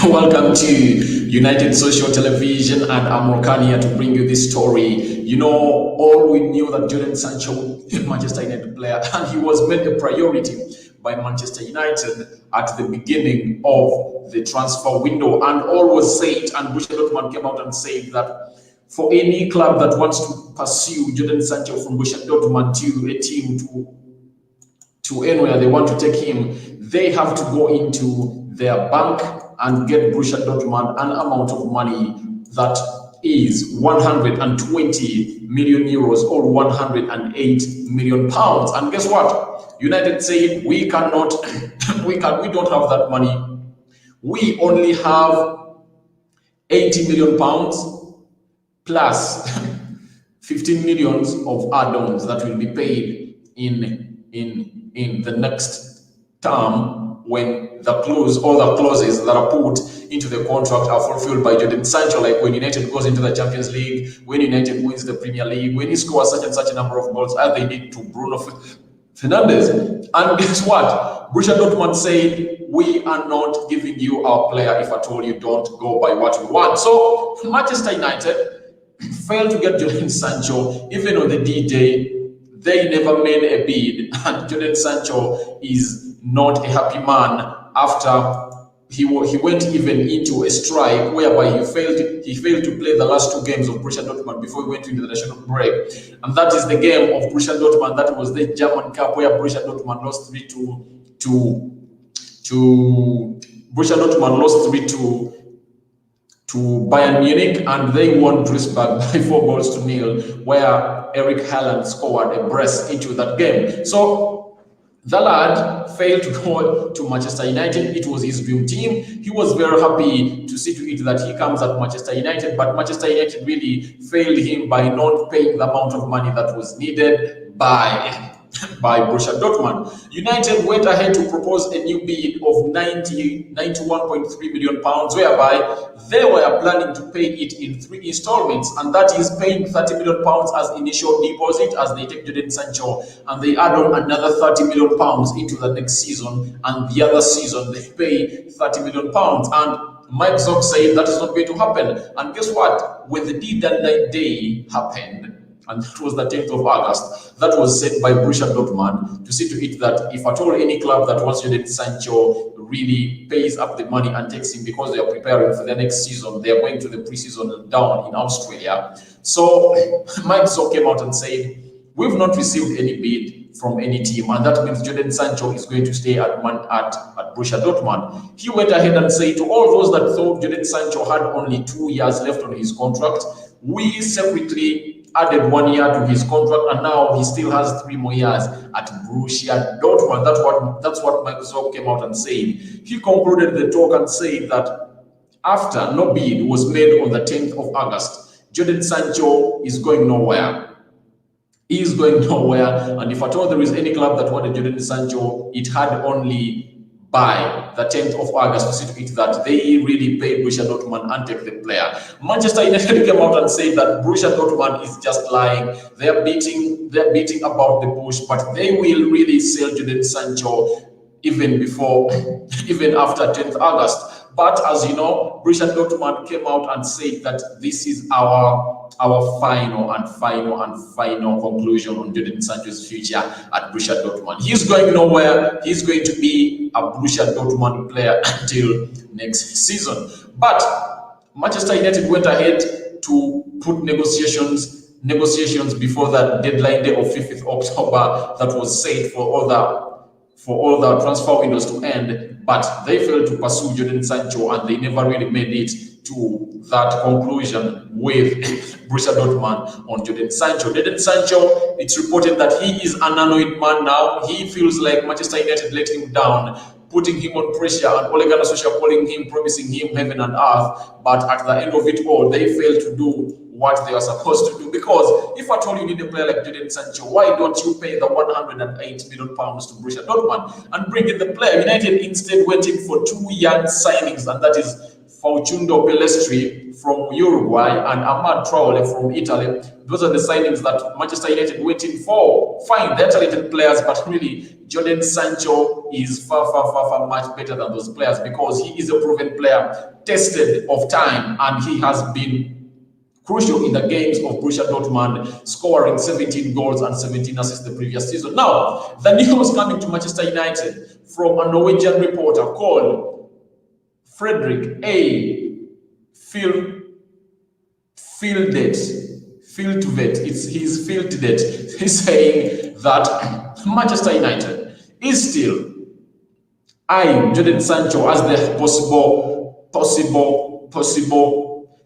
Welcome to United Social Television, and I'm Rokan here to bring you this story. You know, all we knew that Jodan Sancho was a Manchester United player, and he was made a priority by Manchester United at the beginning of the transfer window, and all was said, and Borussia Dortmund came out and said that for any club that wants to pursue Jodan Sancho from Borussia Dortmund to a team to anywhere they want to take him, they have to go into their bank and get Borussia Dortmund an amount of money that is 120 million euros or 108 million pounds. And guess what? United said we cannot, we don't have that money. We only have 80 million pounds plus 15 millions of add-ons that will be paid in the next term when the clauses that are put into the contract are fulfilled by Jodan Sancho, like when United goes into the Champions League, when United wins the Premier League, when he scores such and such a number of goals as they did to Bruno Fernandes. And guess what? Borussia Dortmund said, we are not giving you our player if at all you don't go by what we want. So Manchester United failed to get Jodan Sancho. Even on the D-Day, they never made a bid, and Jodan Sancho is not a happy man after he went even into a strike whereby he failed to play the last two games of Borussia Dortmund before he went into the national break. And that is the game of Borussia Dortmund. That was the German Cup where Borussia Dortmund lost 3-2 to Bayern Munich, and they won Duisburg by 4-0, where Eric Haaland scored a brace into that game. So the lad failed to go to Manchester United. It was his dream team. He was very happy to see to it that he comes at Manchester United, but Manchester United really failed him by not paying the amount of money that was needed by Borussia Dortmund. United went ahead to propose a new bid of 91.3 million pounds, whereby they were planning to pay it in 3 installments, and that is paying 30 million pounds as initial deposit as they take Jodan Sancho, and they add on another 30 million pounds into the next season, and the other season they pay 30 million pounds. And Mike Zock said that is not going to happen. And guess what? When the deadline day happened, and that was the 10th of August, that was set by Borussia Dortmund to see to it that if at all any club that wants Jodan Sancho really pays up the money and takes him, because they are preparing for the next season, they are going to the preseason down in Australia. So Mike Zock came out and said, we've not received any bid from any team, and that means Jodan Sancho is going to stay at Borussia Dortmund. He went ahead and said to all those that thought Jodan Sancho had only 2 years left on his contract, we separately added 1 year to his contract, and now he still has 3 more years at Borussia Dortmund. That's what Mike Zock came out and said. He concluded the talk and said that after no bid was made on the 10th of August, Jodan Sancho is going nowhere. He is going nowhere, and if at all there is any club that wanted Jodan Sancho, it had only by the 10th of August to see to it that they really paid Borussia Dortmund and take the player. Manchester United came out and said that Borussia Dortmund is just lying. They're beating about the bush, but they will really sell Jodan Sancho even after 10th August. But as you know, Borussia Dortmund came out and said that this is our final conclusion on Jodan Sancho's future at Borussia Dortmund. He's going nowhere. He's going to be a Borussia Dortmund player until next season. But Manchester United went ahead to put negotiations before that deadline day of 5th of October that was set for all the transfer windows to end, but they failed to pursue Jodan Sancho, and they never really made it to that conclusion with Borussia Dortmund on Jodan Sancho. Jodan Sancho, it's reported that he is an annoyed man now. He feels like Manchester United let him down, putting him on pressure, and Ole Gunnar Solskjaer calling him, promising him heaven and earth. But at the end of it all, they failed to do what they are supposed to do. Because if at all you need a player like Jodan Sancho, why don't you pay the 108 million pounds to Borussia Dortmund and bring in the player? United instead went in for 2 young signings, and that is Facundo Pellistri from Uruguay and Amad Traore from Italy. Those are the signings that Manchester United went in for. Fine, they're talented players, but really Jodan Sancho Sancho is far much better than those players because he is a proven player, tested of time, and he has been crucial in the games of Borussia Dortmund, scoring 17 goals and 17 assists the previous season. Now, the news coming to Manchester United from a Norwegian reporter called Frederick A. Fieldvet. He's Fieldvet. He's saying that Manchester United is still eyeing Jodan Sancho as the possible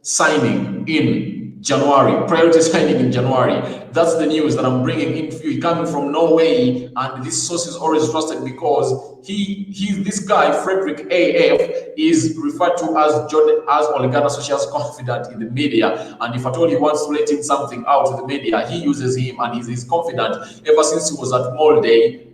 signing in January, priority signing in January. That's the news that I'm bringing in for you, coming from Norway, and this source is always trusted because this guy Frederick AF is referred to as Ole Gunnar Solskjaer's confidant in the media, and if at all he wants to let in something out to the media, he uses him, and he's confident ever since he was at Molde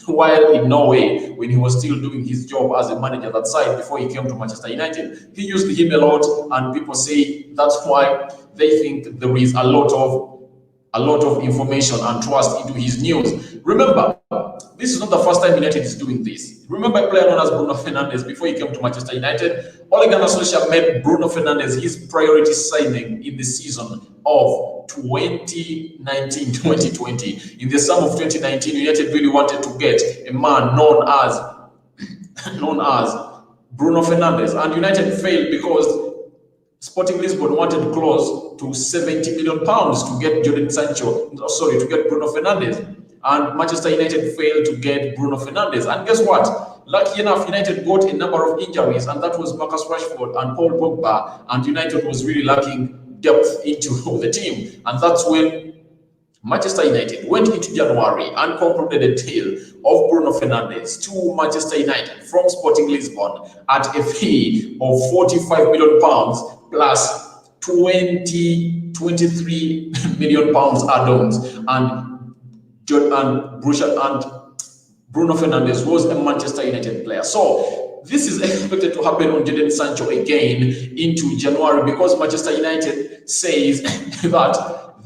while in Norway, when he was still doing his job as a manager that side before he came to Manchester United. He used him a lot, and people say that's why they think there is a lot of information and trust into his news. Remember, this is not the first time United is doing this. Remember a player known as Bruno Fernandes before he came to Manchester United? Ole Gunnar Solskjaer made Bruno Fernandes his priority signing in the season of 2019-2020. In the summer of 2019, United really wanted to get a man known as Bruno Fernandes, and United failed because Sporting Lisbon wanted close to £70 million to get to get Bruno Fernandes, and Manchester United failed to get Bruno Fernandes. And guess what? Lucky enough, United got a number of injuries, and that was Marcus Rashford and Paul Pogba, and United was really lacking depth into the team, and that's when Manchester United went into January and concluded a deal of Bruno Fernandes to Manchester United from Sporting Lisbon at a fee of £45 million plus 23 million pounds add-ons, and Bruno Fernandes was a Manchester United player. So this is expected to happen on Jodan Sancho again into January, because Manchester United says that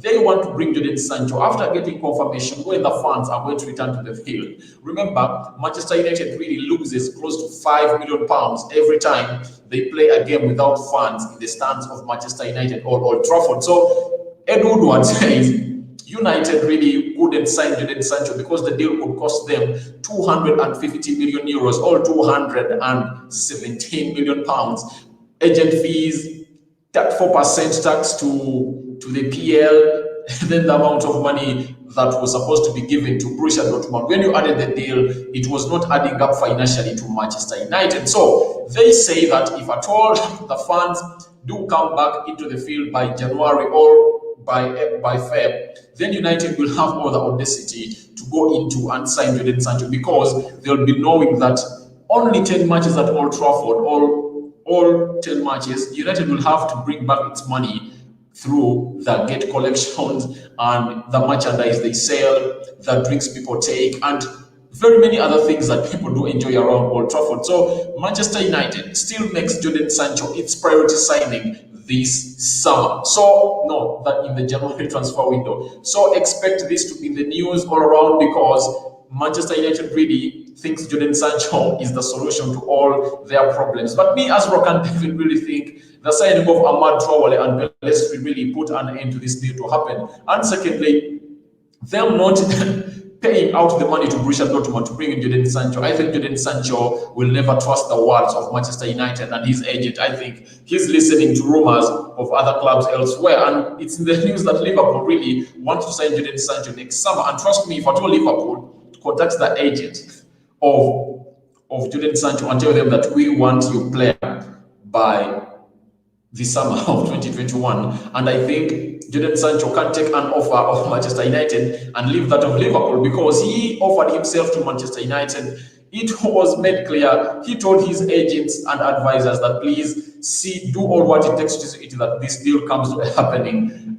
they want to bring Jodan Sancho after getting confirmation when the fans are going to return to the field. Remember, Manchester United really loses close to £5 million every time they play a game without fans in the stands of Manchester United or Old Trafford. So Ed Woodward says United really couldn't sign Jodan Sancho because the deal would cost them €250 million or £217 million. Agent fees, 4% tax to the PL, then the amount of money that was supposed to be given to Borussia Dortmund. When you added the deal, it was not adding up financially to Manchester United. So they say that if at all the fans do come back into the field by January or by Feb, then United will have all the audacity to go into and sign Jodan Sancho, because they'll be knowing that only 10 matches at Old Trafford, all 10 matches, United will have to bring back its money through the gate collections and the merchandise they sell, the drinks people take, and very many other things that people do enjoy around Old Trafford. So Manchester United still makes Jodan Sancho its priority signing this summer. So no, that in the January transfer window. So expect this to be in the news all around, because Manchester United really thinks Jodan Sancho is the solution to all their problems. But me as Rock and David really think the signing of Ahmad Traore and Pelestri really put an end to this deal to happen. And secondly, them not paying out the money to Borussia Dortmund to bring in Jodan Sancho. I think Jodan Sancho will never trust the words of Manchester United and his agent. I think he's listening to rumors of other clubs elsewhere, and it's in the news that Liverpool really wants to sign Jodan Sancho next summer. And trust me, if at all Liverpool contacts the agent of Jodan Sancho and tell them that we want your player by the summer of 2021, and I think Jodan Sancho can take an offer of Manchester United and leave that of Liverpool, because he offered himself to Manchester United. It was made clear, he told his agents and advisors that please do all what it takes to see that this deal comes to happening,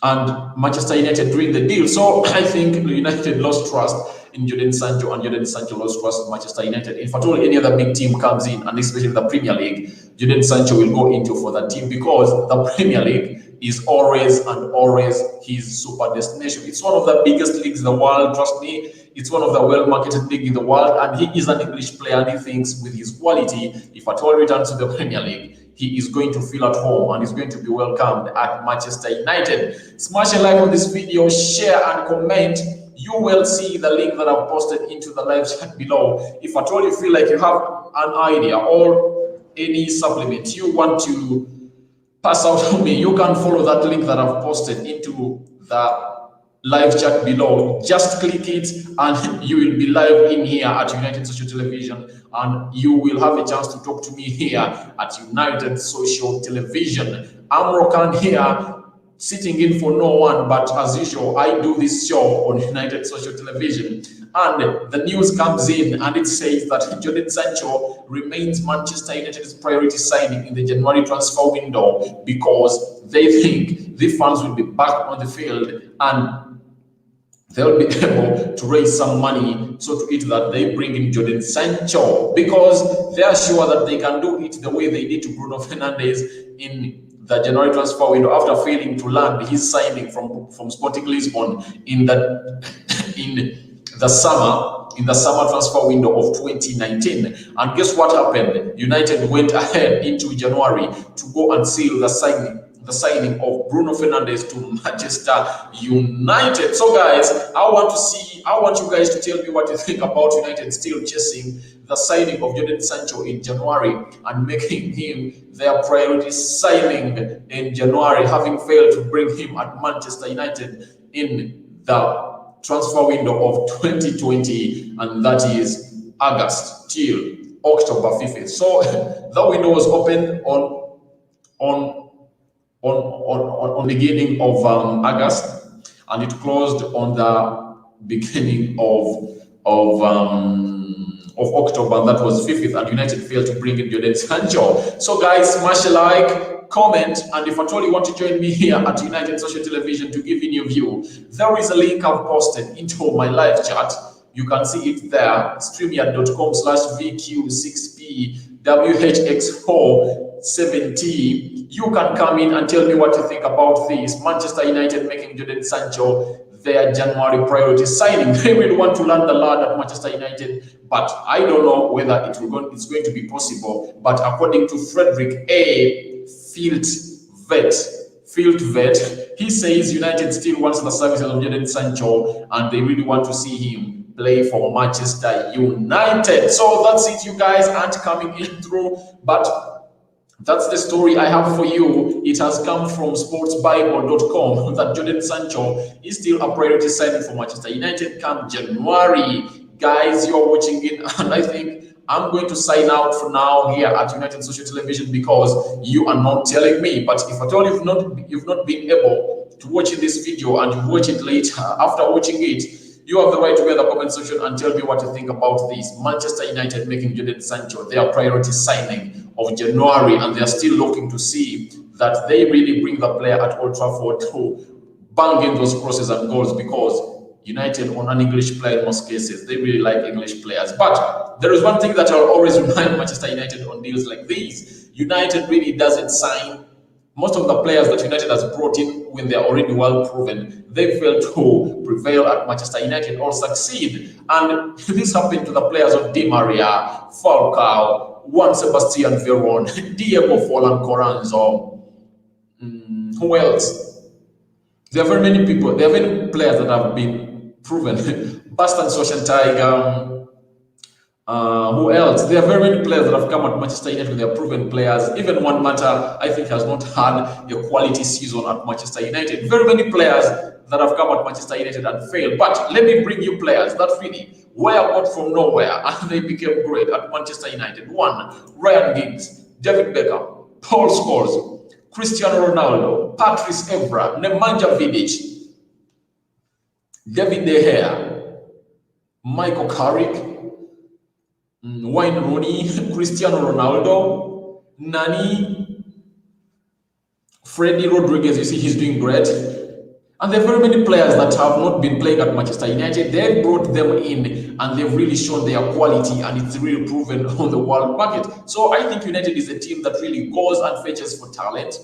and Manchester United doing the deal. So I think United lost trust in Jodan Sancho, and Jodan Sancho lost trust in Manchester United. If at all any other big team comes in, and especially the Premier League, Jodan Sancho will go into for that team, because the Premier League is always and always his super destination. It's one of the biggest leagues in the world, trust me. It's one of the well-marketed leagues in the world, and he is an English player, and he thinks with his quality, if at all returns to the Premier League, he is going to feel at home and is going to be welcomed at Manchester United. Smash a like on this video, share and comment. You will see the link that I've posted into the live chat below. If at all you feel like you have an idea or any supplement you want to pass out to me, you can follow that link that I've posted into the live chat below. Just click it and you will be live in here at United Social Television, and you will have a chance to talk to me here at United Social Television. I'm Rokan here, sitting in for no one, but as usual, I do this show on United Social Television, and the news comes in and it says that Jodan Sancho remains Manchester United's priority signing in the January transfer window because they think the fans will be back on the field and they'll be able to raise some money, so to it that they bring in Jodan Sancho, because they are sure that they can do it the way they did to Bruno Fernandes in the January transfer window after failing to land his signing from Sporting Lisbon in the summer transfer window of 2019. And guess what happened? United went ahead into January to go and seal the signing of Bruno Fernandes to Manchester United. So guys, I want you guys to tell me what you think about United still chasing the signing of Jodan Sancho in January and making him their priority signing in January, having failed to bring him at Manchester United in the transfer window of 2020, and that is August till October 5th. So the window was open on the beginning of August, and it closed on the beginning of October, and that was 5th, and United failed to bring in Jodan Sancho. So guys, smash a like, comment, and if at all you want to join me here at United Social Television to give in your view, there is a link I've posted into my live chat. You can see it there, streamyard.com/VQ6PWHX470. You can come in and tell me what you think about this. Manchester United making Jodan Sancho their January priority signing. They will want to land the lad at Manchester United, but I don't know whether it's going to be possible. But according to Frederick A. Field Vet, he says United still wants the services of Jodan Sancho and they really want to see him play for Manchester United. So that's it, you guys aren't coming in through, but that's the story I have for you. It has come from sportsbible.com that Jodan Sancho is still a priority signing for Manchester United come January. Guys, you're watching it, and I think I'm going to sign out for now here at United Social Television because you are not telling me. But if at all you've not been able to watch this video and you watch it later, after watching it, you have the right to go in the comment section and tell me what you think about this. Manchester United making Jodan Sancho their priority signing of January, and they're still looking to see that they really bring the player at Old Trafford to bang in those crosses and goals, because United on an English player in most cases, they really like English players. But there is one thing that I'll always remind Manchester United on deals like these. United really doesn't sign most of the players that United has brought in when they're already well proven. They fail to prevail at Manchester United or succeed. And this happened to the players of Di Maria, Falcao, Juan Sebastian Veron, Diego Forlan Coranzo. Who else? There are very many people. There are many players that have been proven. Baston Social Tiger. Who else? There are very many players that have come at Manchester United with their proven players. Even one matter, I think, has not had a quality season at Manchester United. Very many players that have come at Manchester United and failed. But let me bring you players that really were out from nowhere and they became great at Manchester United. One, Ryan Giggs, David Beckham, Paul Scholes, Cristiano Ronaldo, Patrice Evra, Nemanja Vidic, David De Gea, Michael Carrick, Wayne Rooney, Cristiano Ronaldo, Nani, Freddie Rodriguez. You see, he's doing great. And there are very many players that have not been playing at Manchester United. They've brought them in and they've really shown their quality, and it's really proven on the world market. So I think United is a team that really goes and fetches for talent.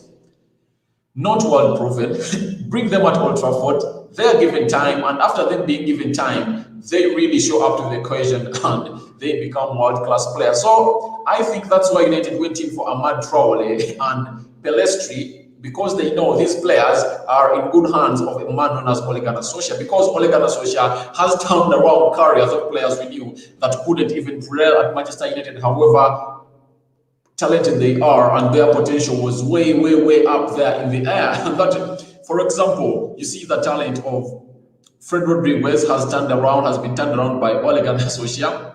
not world proven, bring them at Old Trafford, they're given time, and after them being given time, they really show up to the occasion and they become world-class players. So I think that's why United went in for Ahmad Traore and Pelestri, because they know these players are in good hands of a man known as Ole Gunnar Solskjaer, because Ole Gunnar Solskjaer has turned around careers of players we knew that couldn't even prevail at Manchester United. However talented they are, and their potential was way, way, way up there in the air. That, for example, you see the talent of Fred Rodriguez has been turned around by Ole Gunnar Solskjaer.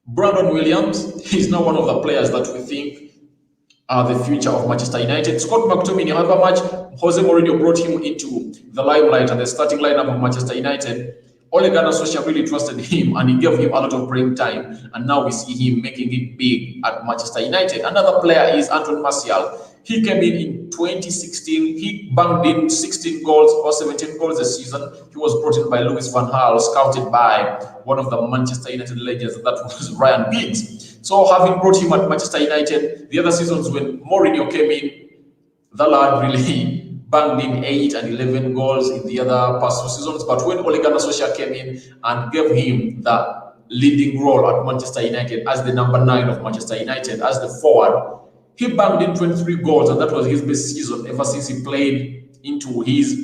Brandon Williams, he's now one of the players that we think are the future of Manchester United. Scott McTominay, however much Jose Mourinho brought him into the limelight and the starting lineup of Manchester United, Ole Gunnar Solskjaer really trusted him and he gave him a lot of playing time. And now we see him making it big at Manchester United. Another player is Anthony Martial. He came in 2016. He banged in 16 goals or 17 goals a season. He was brought in by Louis van Gaal, scouted by one of the Manchester United legends, that was Ryan Giggs. So having brought him at Manchester United, the other seasons when Mourinho came in, the lad really banged in 8 and 11 goals in the other past 2 seasons. But when Ole Gunnar Solskjaer came in and gave him the leading role at Manchester United as the number 9 of Manchester United, as the forward, he banged in 23 goals, and that was his best season ever since he played into his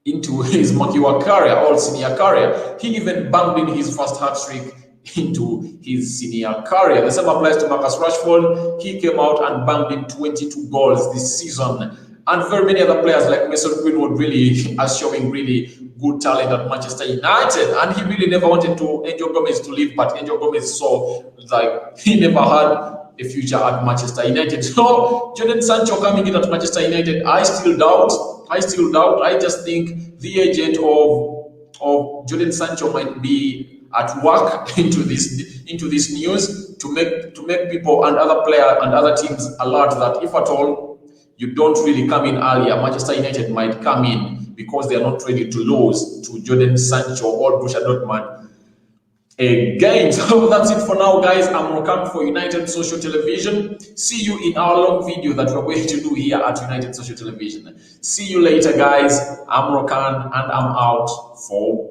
Makiwa career, all senior career. He even banged in his first hat-trick into his senior career. The same applies to Marcus Rashford. He came out and banged in 22 goals this season. And very many other players like Mason Greenwood really are showing really good talent at Manchester United. And he really never wanted Angel Gomez to leave, but Angel Gomez saw like he never had a future at Manchester United. So Jodan Sancho coming in at Manchester United, I still doubt. I just think the agent of Jodan Sancho might be at work into this news to make people and other players and other teams alert that if at all you don't really come in earlier, Manchester United might come in because they are not ready to lose to Jodan Sancho or Borussia Dortmund again. So that's it for now, guys. I'm Rokan for United Social Television. See you in our long video that we're going to do here at United Social Television. See you later, guys. I'm Rokan and I'm out for